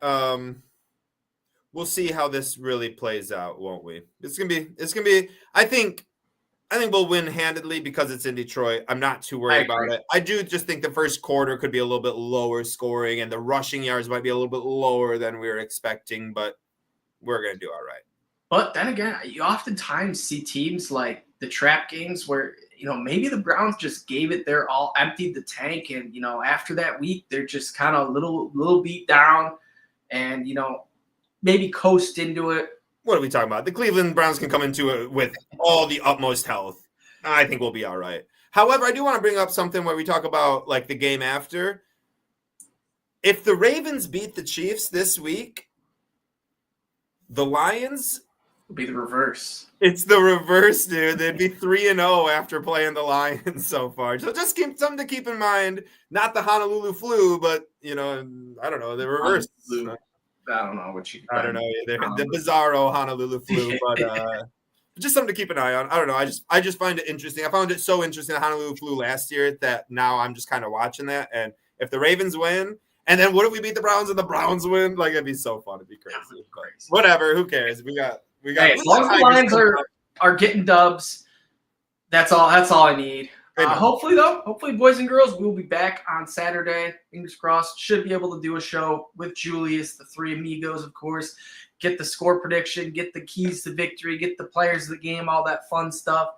We'll see how this really plays out, won't we? It's gonna be. I think we'll win handedly because it's in Detroit. I'm not too worried about it. I do just think the first quarter could be a little bit lower scoring, and the rushing yards might be a little bit lower than we were expecting, but we're going to do all right. But then again, you oftentimes see teams like the trap games where, maybe the Browns just gave it their all, emptied the tank, and, after that week, they're just kind of little beat down and, maybe coast into it. What are we talking about? The Cleveland Browns can come into it with all the utmost health. I think we'll be all right. However, I do want to bring up something where we talk about like the game after. If the Ravens beat the Chiefs this week, the Lions will be the reverse. It's the reverse, dude. They'd be 3-0 after playing the Lions so far. So just something to keep in mind. Not the Honolulu flu, but I don't know, the reverse. I don't know what you. I don't know either. The bizarro Honolulu flu, but just something to keep an eye on. I don't know. I just find it interesting. I found it so interesting, the Honolulu flu last year, that now I'm just kind of watching that. And if the Ravens win, and then what if we beat the Browns and the Browns win? Like, it'd be so fun. It'd be crazy. Whatever. Who cares? We got. Hey, as long as the Lions are getting dubs, that's all I need. Hopefully, boys and girls, we'll be back on Saturday. Fingers crossed. Should be able to do a show with Julius, the three amigos, of course. Get the score prediction, get the keys to victory, get the players of the game, all that fun stuff.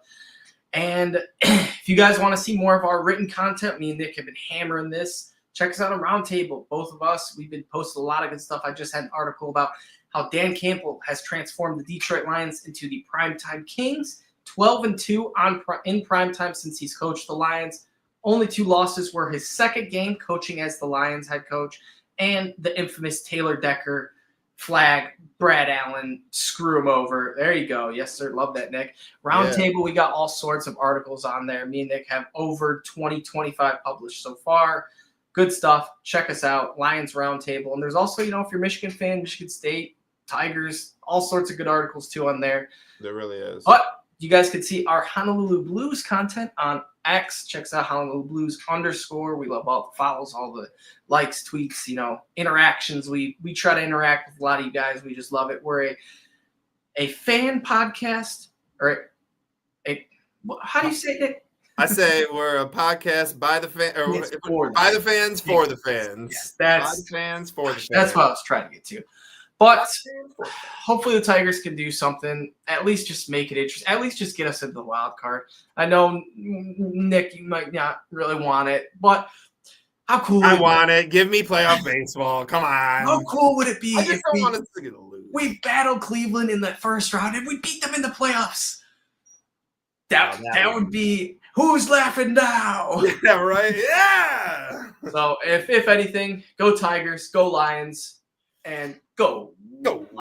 And if you guys want to see more of our written content, me and Nick have been hammering this. Check us out on Roundtable. Both of us, we've been posting a lot of good stuff. I just had an article about how Dan Campbell has transformed the Detroit Lions into the primetime Kings. 12-2 in primetime since he's coached the Lions. Only 2 losses were his second game coaching as the Lions head coach, and the infamous Taylor Decker flag Brad Allen, screw him over. There you go. Yes, sir. Love that, Nick. Roundtable, we got all sorts of articles on there. Me and Nick have over 25 published so far. Good stuff. Check us out. Lions Roundtable. And there's also, if you're a Michigan fan, Michigan State, Tigers, all sorts of good articles too on there. There really is. But you guys can see our Honolulu Blues content on X. Check us out, Honolulu Blues _. We love all the follows, all the likes, tweets, interactions. We try to interact with a lot of you guys. We just love it. We're a fan podcast, or how do you say it? I say we're a podcast by the fans, by the fans for the fans. Yes, by the fans for the fans. That's what I was trying to get to. But hopefully the Tigers can do something. At least just make it interesting. At least just get us into the wild card. I know, Nick, you might not really want it, but how cool? I want it. Give me playoff baseball. Come on. How cool would it be I just don't want us to lose. We battled Cleveland in the first round and we beat them in the playoffs? That would be who's laughing now? Yeah, right. Yeah. So if anything, go Tigers, go Lions, and go.